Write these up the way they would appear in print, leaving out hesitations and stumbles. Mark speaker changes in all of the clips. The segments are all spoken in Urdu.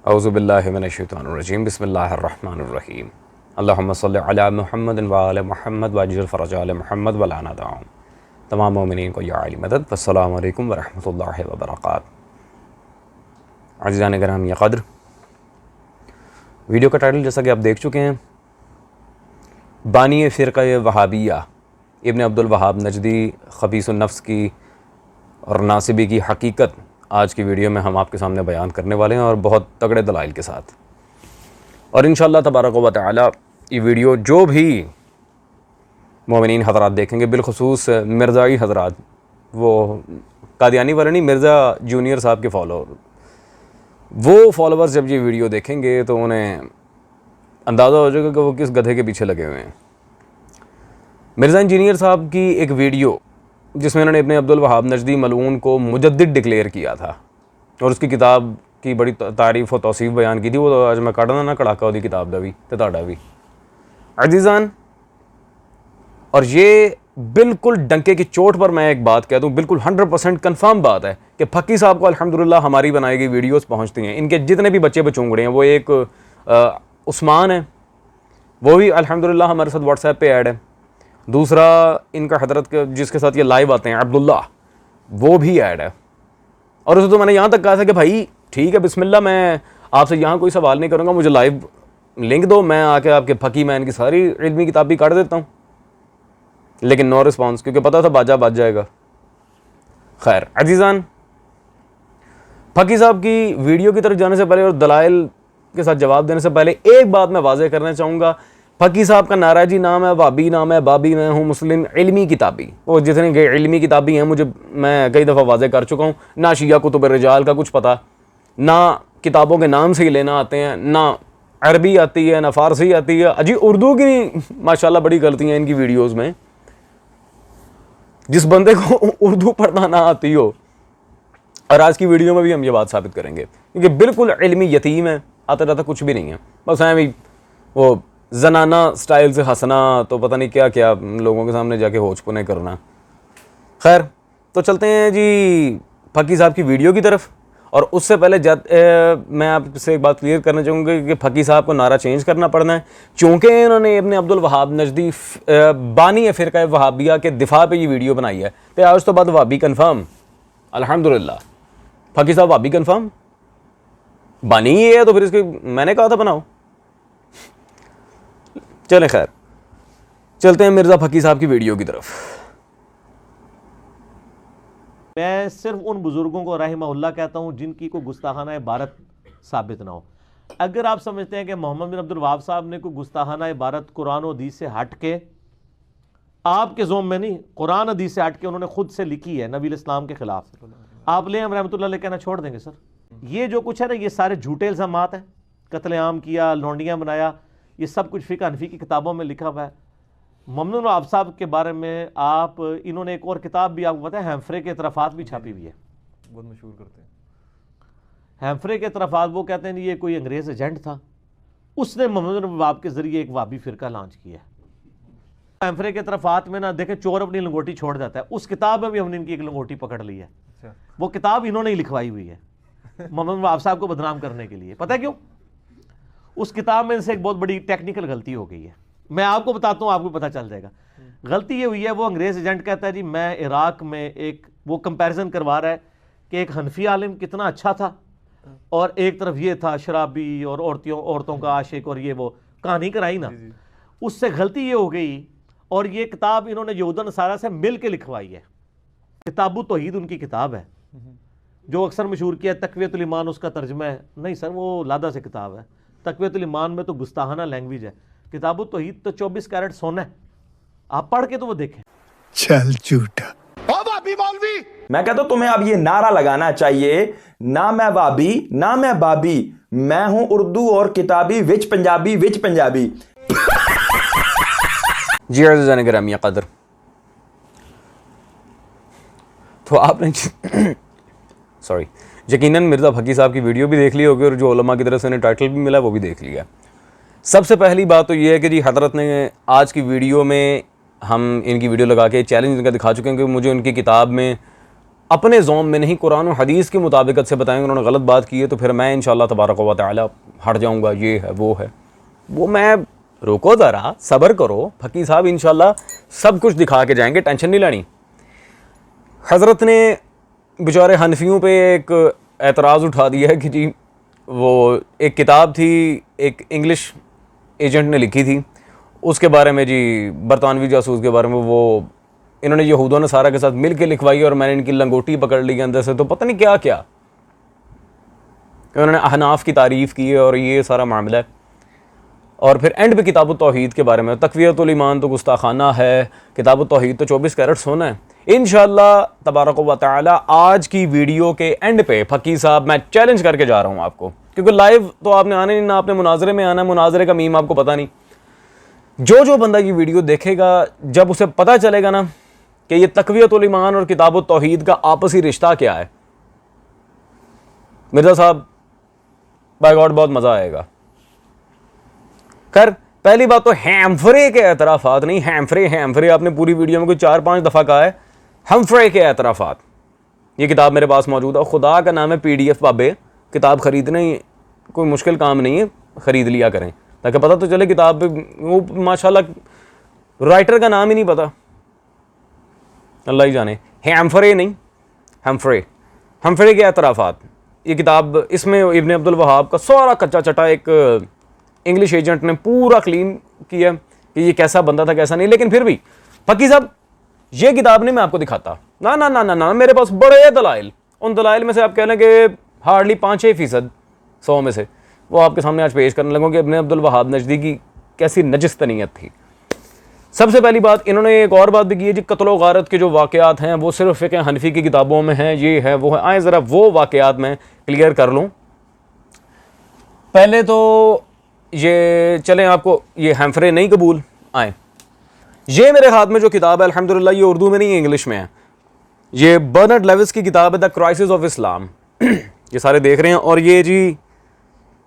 Speaker 1: اعوذ باللہ من الشیطان الرجیم بسم اللہ الرحمن الرحیم اللہم صلی علی محمد وعلی محمد واجعل فرج علی محمد ولا دعاؤں. تمام مومنین کو یا علی مدد. السلام علیکم ورحمۃ اللہ وبرکاتہ. عزیزان گرامی قدر، ویڈیو کا ٹائٹل جیسا کہ آپ دیکھ چکے ہیں، بانی فرقہ وہابیہ ابن عبد الوہاب نجدی خبیث النفس کی اور ناصبی کی حقیقت آج کی ویڈیو میں ہم آپ کے سامنے بیان کرنے والے ہیں، اور بہت تگڑے دلائل کے ساتھ. اور انشاءاللہ تبارک و تعالی یہ ویڈیو جو بھی مومنین حضرات دیکھیں گے، بالخصوص مرزائی حضرات، وہ قادیانی والے نہیں، مرزا جونیئر صاحب کے وہ فالوورز جب یہ ویڈیو دیکھیں گے تو انہیں اندازہ ہو جائے گا کہ وہ کس گدھے کے پیچھے لگے ہوئے ہیں. مرزا انجینئر صاحب کی ایک ویڈیو جس میں انہوں نے ابن عبد الوہاب نجدی ملعون کو مجدد ڈکلیئر کیا تھا اور اس کی کتاب کی بڑی تعریف و توصیف بیان کی تھی، وہ تو آج میں کھڑنا نہ کڑاکا دی کتاب دا بھی تے تہاڈا بھی عزیزان. اور یہ بالکل ڈنکے کی چوٹ پر میں ایک بات کہہ دوں، بالکل 100% کنفرم بات ہے کہ پھکی صاحب کو الحمدللہ ہماری بنائی گئی ویڈیوز پہنچتی ہیں. ان کے جتنے بھی بچے بچونگڑے ہیں، وہ ایک عثمان ہے، وہ بھی الحمدللہ ہمارے ساتھ واٹس ایپ پہ ایڈ ہے. دوسرا ان کا حضرت کے جس کے ساتھ یہ لائیو آتے ہیں عبداللہ، وہ بھی ایڈ ہے. اور اسے تو میں نے یہاں تک کہا تھا کہ بھائی ٹھیک ہے، بسم اللہ، میں آپ سے یہاں کوئی سوال نہیں کروں گا، مجھے لائیو لنک دو، میں آ کے آپ کے پھکی مین کی ساری علمی کتاب بھی کاٹ دیتا ہوں. لیکن نو رسپانس، کیونکہ پتہ تھا باجا بچ جائے گا. خیر عزیزان، پھکی صاحب کی ویڈیو کی طرف جانے سے پہلے اور دلائل کے ساتھ جواب دینے سے پہلے ایک بات میں واضح کرنا چاہوں گا. پھکی صاحب کا نعرہ جی نام ہے وابی، نام ہے بابی، میں ہوں مسلم علمی کتابی. وہ جتنے علمی کتابی ہیں میں کئی دفعہ واضح کر چکا ہوں. نہ شیعہ کتب رجال کا کچھ پتہ، نہ کتابوں کے نام سے ہی لینا آتے ہیں، نہ عربی آتی ہے، نہ فارسی آتی ہے. اجی اردو کی ماشاءاللہ بڑی غلطیاں ہیں ان کی ویڈیوز میں. جس بندے کو اردو پڑھنا نہ آتی ہو، اور آج کی ویڈیو میں بھی ہم یہ بات ثابت کریں گے، کیونکہ بالکل علمی یتیم ہے، آتا جاتا کچھ بھی نہیں ہے، بس بھی وہ زنانہ سٹائل سے ہنسنا، تو پتہ نہیں کیا کیا لوگوں کے سامنے جا کے ہوچ پنے کرنا. خیر تو چلتے ہیں جی پھکی صاحب کی ویڈیو کی طرف. اور اس سے پہلے میں آپ سے ایک بات کلیئر کرنا چاہوں گا کہ پھکی صاحب کو نعرہ چینج کرنا پڑنا ہے، چونکہ انہوں نے ابن عبد الوہاب نجدی بانی فرقہ وہابیہ کے دفاع پہ یہ ویڈیو بنائی ہے. تو آج تو بعد وہابی کنفرم، الحمدللہ. پھکی صاحب وہابی کنفرم، بانی یہ ہے تو پھر اس کے میں نے کہا تھا بناؤ. چلیں خیر، چلتے ہیں مرزا پھکی صاحب کی ویڈیو کی طرف.
Speaker 2: میں صرف ان بزرگوں کو رحمہ اللہ کہتا ہوں جن کی کوئی گستاخانہ عبارت ثابت نہ ہو. اگر آپ سمجھتے ہیں کہ محمد بن عبد الوہاب صاحب نے کوئی گستاخانہ عبارت قرآن و حدیث سے ہٹ کے، آپ کے ذوم میں نہیں، قرآن حدیث سے ہٹ کے انہوں نے خود سے لکھی ہے نبی الاسلام کے خلاف، آپ لیں ہم رحمۃ اللہ علیہ کہنا چھوڑ دیں گے؟ سر یہ جو کچھ ہے نا، یہ سارے جھوٹے الزامات ہیں. قتل عام کیا، لونڈیاں بنایا، یہ سب کچھ فقہ حنفی کی کتابوں میں لکھا ہوا ہے. محمد بن الوہاب صاحب کے بارے میں انہوں نے ایک اور کتاب بھی آپ کو پتہ ہے، ہیمفرے کے اطرافات بھی چھاپی ہوئی ہے،
Speaker 3: بہت مشہور کرتے ہیں.
Speaker 2: ہیمفرے کے اطرافات، وہ کہتے ہیں یہ کوئی انگریز ایجنٹ تھا، اس نے محمد بن الوہاب کے ذریعے ایک وہابی فرقہ لانچ کیا ہے. ہیمفرے کے اطرافات میں نا دیکھیں، چور اپنی لنگوٹی چھوڑ جاتا ہے، اس کتاب میں بھی ہم نے ان کی ایک لنگوٹی پکڑ لی ہے. وہ کتاب انہوں نے ہی لکھوائی ہوئی ہے محمد بن الوہاب صاحب کو بدنام کرنے کے لیے. پتہ ہے کیوں؟ اس کتاب میں سے ایک بہت بڑی ٹیکنیکل غلطی ہو گئی ہے، میں آپ کو بتاتا ہوں، آپ کو پتہ چل جائے گا. غلطی یہ ہوئی ہے، وہ انگریز ایجنٹ کہتا ہے جی میں عراق میں ایک، وہ کمپیریزن کروا رہا ہے کہ ایک حنفی عالم کتنا اچھا تھا اور ایک طرف یہ تھا شرابی اور عورتوں کا عاشق، اور یہ وہ کہانی کرائی نا. اس سے غلطی یہ ہو گئی، اور یہ کتاب انہوں نے یہود و نصارہ سے مل کے لکھوائی ہے. کتاب التوحید ان کی کتاب ہے جو اکثر مشہور کیا ہے، تقویۃ الایمان اس کا ترجمہ ہے. نہیں سر، وہ لادہ سے کتاب ہے. تقویۃ الایمان میں تو گستاخانہ لینگویج ہے. کتاب التوحید تو 24 کیرٹ سونا ہے، آپ پڑھ کے تو وہ دیکھیں.
Speaker 4: چل جھوٹا.
Speaker 5: میں کہتا ہوں تمہیں اب یہ نعرہ لگانا چاہیے، نہ میں وابی نہ میں بابی، میں ہوں اردو اور کتابی، وچ پنجابی وچ پنجابی.
Speaker 1: جی عزیزان گرامی قدر، تو آپ نے یقیناً مرزا پھکی صاحب کی ویڈیو بھی دیکھ لی ہوگی، اور جو علماء کی طرف سے انہیں ٹائٹل بھی ملا وہ بھی دیکھ لیا. سب سے پہلی بات تو یہ ہے کہ جی حضرت نے آج کی ویڈیو میں، ہم ان کی ویڈیو لگا کے چیلنج ان کا دکھا چکے ہیں کہ مجھے ان کی کتاب میں اپنے زوم میں نہیں قرآن و حدیث کی مطابقت سے بتائیں گے انہوں نے غلط بات کی ہے تو پھر میں انشاءاللہ تبارک و تعالی ہٹ جاؤں گا، یہ ہے وہ ہے وہ، میں روکو ذرا صبر کرو، پھکی صاحب انشاءاللہ سب کچھ دکھا کے جائیں گے، ٹینشن نہیں لانی۔ حضرت نے بیچارے حنفیوں پہ ایک اعتراض اٹھا دیا ہے کہ جی وہ ایک کتاب تھی ایک انگلش ایجنٹ نے لکھی تھی، اس کے بارے میں جی برطانوی جاسوس کے بارے میں، وہ انہوں نے یہود و نصارہ کے ساتھ مل کے لکھوائی اور میں نے ان کی لنگوٹی پکڑ لی اندر سے، تو پتہ نہیں کیا کیا انہوں نے احناف کی تعریف کی ہے اور یہ سارا معاملہ ہے۔ اور پھر اینڈ پہ کتاب التوحید کے بارے میں، تقویۃ الایمان تو گستاخانہ ہے، کتاب التوحید تو 24 کیرٹ سونا ہے۔ انشاءاللہ تبارک و تعالی آج کی ویڈیو کے اینڈ پہ پھکی صاحب میں چیلنج کر کے جا رہا ہوں آپ کو، کیونکہ لائیو تو آپ نے آنا نہیں، نہ آپ نے مناظرے میں آنا ہے، مناظرے کا میم آپ کو پتہ نہیں۔ جو بندہ یہ ویڈیو دیکھے گا، جب اسے پتہ چلے گا نا کہ یہ تقویۃ الایمان اور کتاب التوحید کا آپسی رشتہ کیا ہے، مرزا صاحب بائی گاڈ بہت مزہ آئے گا۔ خیر پہلی بات تو ہیمفرے کے اعترافات نہیں، ہیمفرے آپ نے پوری ویڈیو میں کوئی 4-5 دفعہ کہا ہے، ہمفرے کے اعترافات۔ یہ کتاب میرے پاس موجود ہے، خدا کا نام ہے PDF بابے، کتاب خریدنا ہی کوئی مشکل کام نہیں ہے، خرید لیا کریں تاکہ پتہ تو چلے کتاب وہ ماشاءاللہ رائٹر کا نام ہی نہیں پتہ، اللہ ہی جانے۔ ہیمفرے نہیں، ہمفرے کے اعترافات، یہ کتاب، اس میں ابن عبد الوہاب کا سارا کچا چٹا ایک انگلش ایجنٹ نے پورا کلین کیا کہ یہ کیسا بندہ تھا کیسا نہیں، لیکن پھر بھی پھکی صاحب یہ کتاب نہیں میں آپ کو دکھاتا، نہ میرے پاس بڑے دلائل، ان دلائل میں سے آپ کہہ لیں کہ ہارڈلی 5-6% 100 میں سے وہ آپ کے سامنے آج پیش کرنے لگوں کہ ابن عبد الوہاب نجدی کی کیسی نجستنیت تھی۔ سب سے پہلی بات انہوں نے ایک اور بات بھی کی ہے جی، قتل و غارت کے جو واقعات ہیں وہ صرف فقہ حنفی کی کتابوں میں ہیں، یہ ہے وہ ہے۔ آئیں ذرا وہ واقعات میں کلیئر کر لوں۔ پہلے تو یہ چلیں آپ کو یہ ہیمفرے نہیں قبول، آئیں یہ میرے ہاتھ میں جو کتاب ہے الحمدللہ یہ اردو میں نہیں انگلش میں ہے، یہ برنارڈ لیوس کی کتاب ہے دا کرائسس آف اسلام، یہ سارے دیکھ رہے ہیں، اور یہ جی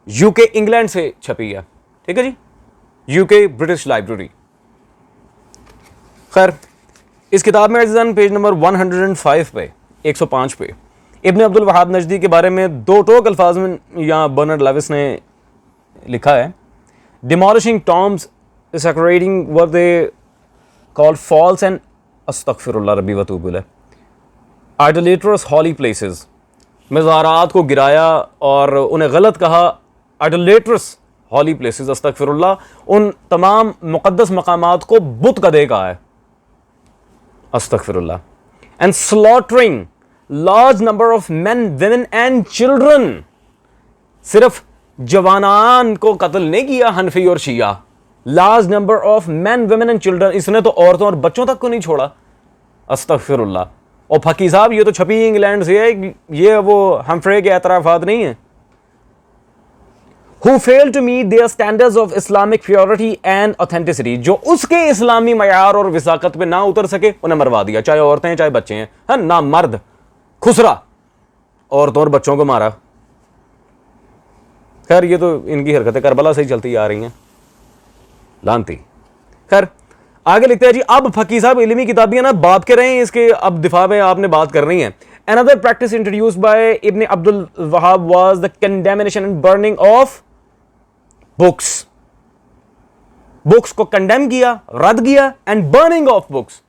Speaker 1: UK انگلینڈ سے چھپی ہے، ٹھیک ہے جی، UK برٹش لائبریری۔ خیر اس کتاب میں عزیزان پیج نمبر 105 پہ 105 پہ ابن عبد الوہاب نجدی کے بارے میں 2 ٹوک الفاظ میں یہاں برنارڈ لیوس نے لکھا ہے، demolishing tombs desecrating what they called false and استغفر ربی وتوب الیہ idolatrous holy places، مزارات کو گرایا اور انہیں غلط کہا، idolatrous holy places، استغفر اللہ، ان تمام مقدس مقامات کو بت کا دے کہا ہے، استغفر اللہ، and slaughtering large number of men, women and children، صرف جوانان کو قتل نہیں کیا حنفی اور شیعہ، large number of men, women and children، اس نے تو عورتوں اور بچوں تک کو نہیں چھوڑا، استغفر اللہ۔ اور پھکی صاحب یہ تو چھپی انگلینڈ سے ہے، یہ وہ ہمفرے کے اعترافات نہیں ہیں۔ who failed to meet their standards of Islamic purity and authenticity، جو اس کے اسلامی معیار اور وثاقت پہ نہ اتر سکے انہیں مروا دیا، چاہے عورتیں ہیں چاہے بچے ہیں، ہاں نہ مرد خسرا، عورتوں اور بچوں کو مارا۔ خیر یہ تو ان کی حرکتیں کربلا سے ہی چلتی آ رہی ہیں، لانتی۔ خیر آگے لکھتے ہیں جی، اب پھکی صاحب علمی کتابیاں نا بات کر رہے ہیں، اس کے اب دفاع میں آپ نے بات کرنی ہے۔ Another practice introduced by Ibn Abdul Wahhab was the condemnation and burning of books، books کو کنڈیم کیا، رد کیا، اینڈ برننگ آف بکس،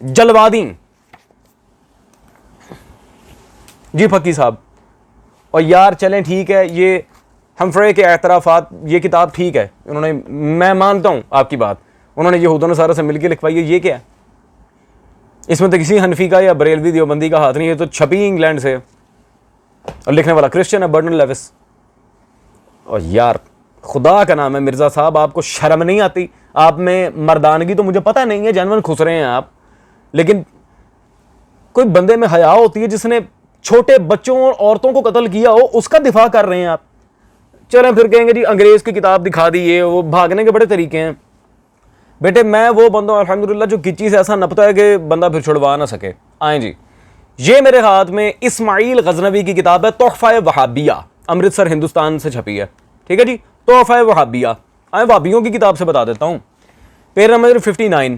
Speaker 1: جلوا دیں جی پھکی صاحب۔ اور یار چلیں ٹھیک ہے، یہ ہمفرے کے اعترافات، یہ کتاب ٹھیک ہے، انہوں نے، میں مانتا ہوں آپ کی بات، انہوں نے یہود و نصارہ سے مل کے لکھوائی ہے، یہ کیا ہے؟ اس میں تو کسی حنفی کا یا بریلوی دیوبندی کا ہاتھ نہیں ہے، تو چھپی انگلینڈ سے اور لکھنے والا کرسچن ہے، برنارڈ لیوس۔ اور یار خدا کا نام ہے مرزا صاحب، آپ کو شرم نہیں آتی؟ آپ میں مردانگی تو مجھے پتہ نہیں ہے، جینون خسرے ہیں آپ، لیکن کوئی بندے میں حیا ہوتی ہے جس نے چھوٹے بچوں اور عورتوں کو قتل کیا ہو، اس کا دفاع کر رہے ہیں آپ۔ چلیں پھر کہیں گے جی انگریز کی کتاب دکھا دی، یہ وہ، بھاگنے کے بڑے طریقے ہیں۔ بیٹے میں وہ بندہ ہوں الحمدللہ جو کچی سے ایسا نپتا ہے کہ بندہ پھر چھڑوا نہ سکے۔ آئیں جی، یہ میرے ہاتھ میں اسماعیل غزنوی کی کتاب ہے، تحفہ وہابیہ، امرتسر ہندوستان سے چھپی ہے، ٹھیک ہے جی، تحفہ وہابیہ۔ آئیں وہابیوں کی کتاب سے بتا دیتا ہوں، پیج نمبر 59،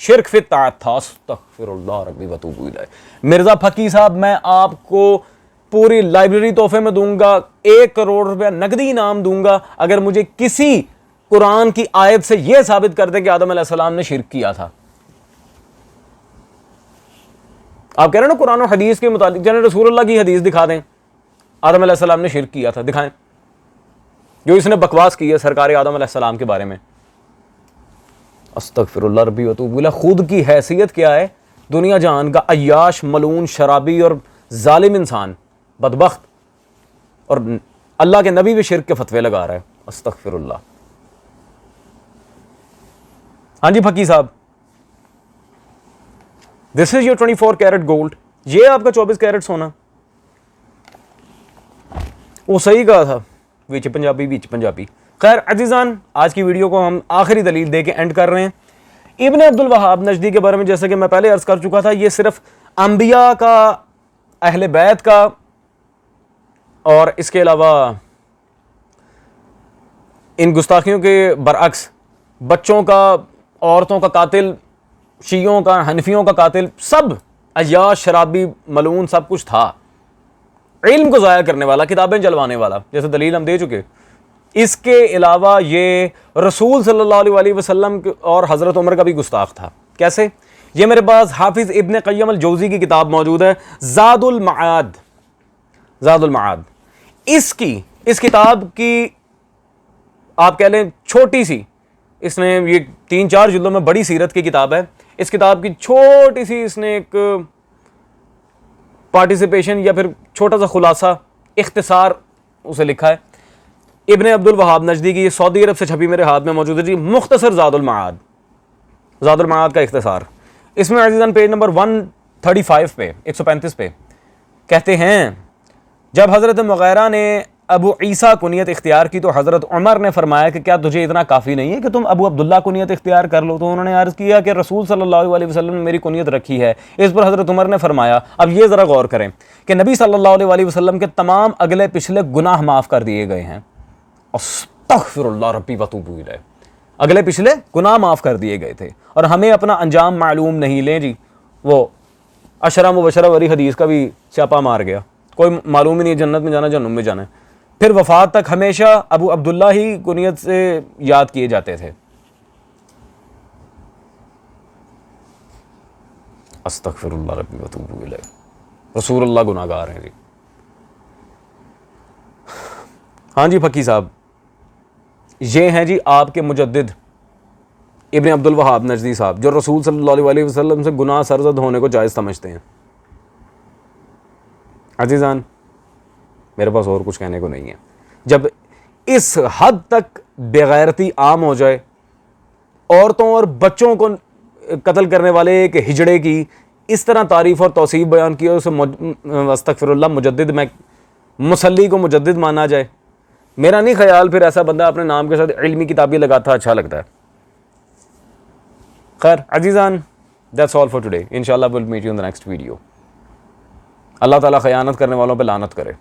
Speaker 1: شرک فی الطاعت تھا. استغفر اللہ ربی واتوب الیہ. مرزا پھکی صاحب میں آپ کو پوری لائبریری تحفے میں دوں گا, 1 کروڑ روپیہ نقدی انعام دوں گا اگر مجھے کسی قرآن کی آیت سے یہ ثابت کر دیں کہ آدم علیہ السلام نے شرک کیا تھا. آپ کہہ رہے ہیں نا قرآن و حدیث کے متعلق, جنہیں رسول اللہ کی حدیث دکھا دیں آدم علیہ السلام نے شرک کیا تھا, دکھائیں جو اس نے بکواس کی ہے سرکار آدم علیہ السلام کے بارے میں. استغفر اللہ ربی واتوب الیہ. خود کی حیثیت کیا ہے دنیا جہان کا عیاش, ملعون, شرابی اور ظالم انسان, بدبخت, اور اللہ کے نبی بھی شرک کے فتوے لگا رہا ہے. استغفر اللہ. ہاں جی پھکی صاحب, دس از یور 24 کیرٹ گولڈ. یہ آپ کا 24 کیرٹ سونا. وہ صحیح کہا تھا, وچ پنجابی. خیر عزیزان, آج کی ویڈیو کو ہم آخری دلیل دے کے اینڈ کر رہے ہیں. ابن عبد الوہاب نجدی کے بارے میں جیسے کہ میں پہلے عرض کر چکا تھا, یہ صرف انبیاء کا, اہل بیت کا, اور اس کے علاوہ ان گستاخیوں کے برعکس بچوں کا, عورتوں کا قاتل, شیعوں کا, حنفیوں کا قاتل, سب عیاش, شرابی, ملعون, سب کچھ تھا. علم کو ضائع کرنے والا, کتابیں جلوانے والا, جیسے دلیل ہم دے چکے. اس کے علاوہ یہ رسول صلی اللہ علیہ وسلم اور حضرت عمر کا بھی گستاخ تھا. کیسے؟ یہ میرے پاس حافظ ابن قیم الجوزی کی کتاب موجود ہے, زاد المعاد. اس کتاب کی آپ کہہ لیں چھوٹی سی, اس نے یہ 3-4 جلدوں میں بڑی سیرت کی کتاب ہے. اس کتاب کی چھوٹی سی اس نے ایک پارٹیسپیشن یا پھر چھوٹا سا خلاصہ, اختصار اسے لکھا ہے. ابن عبد الوہاب نجدی کی, سعودی عرب سے چھپی, میرے ہاتھ میں موجود ہے جی, مختصر زاد المعاد کا اختصار. اس میں عزیزان پیج نمبر 135 پہ, 135 پہ کہتے ہیں, جب حضرت مغیرہ نے ابو عیسیٰ کنیت اختیار کی تو حضرت عمر نے فرمایا کہ کیا تجھے اتنا کافی نہیں ہے کہ تم ابو عبداللہ کنیت اختیار کر لو؟ تو انہوں نے عرض کیا کہ رسول صلی اللہ علیہ وسلم نے میری کنیت رکھی ہے. اس پر حضرت عمر نے فرمایا, اب یہ ذرا غور کریں کہ نبی صلی اللہ علیہ وسلم کے تمام اگلے پچھلے گناہ معاف کر دیے گئے ہیں. استغفر اللہ ربی واتوب الیہ. اگلے پچھلے گناہ معاف کر دیے گئے تھے, اور ہمیں اپنا انجام معلوم نہیں. لیں جی, وہ اشرا مبشرہ والی حدیث کا بھی چھاپا مار گیا, کوئی معلوم ہی نہیں, جنت میں جانا جہنم میں جانا ہے. پھر وفات تک ہمیشہ ابو عبداللہ ہی کنیت سے یاد کیے جاتے تھے. استغفر اللہ ربی واتوب الیہ. رسول اللہ گناہگار ہیں جی. ہاں جی پھکی صاحب, یہ ہیں جی آپ کے مجدد ابن عبد الوہاب نجدی صاحب, جو رسول صلی اللہ علیہ وسلم سے گناہ سرزد ہونے کو جائز سمجھتے ہیں. عزیزان, میرے پاس اور کچھ کہنے کو نہیں ہے. جب اس حد تک بےغیرتی عام ہو جائے, عورتوں اور بچوں کو قتل کرنے والے ایک ہجڑے کی اس طرح تعریف اور توصیف بیان کی, اسے استغفر اللہ مجدد, میں مسلی کو مجدد مانا جائے, میرا نہیں خیال پھر ایسا بندہ اپنے نام کے ساتھ علمی کتابیں لگاتا اچھا لگتا ہے. خیر عزیزان, that's all for today. Inshallah we'll meet you in the next video. اللہ تعالیٰ خیانت کرنے والوں پہ لعنت کرے.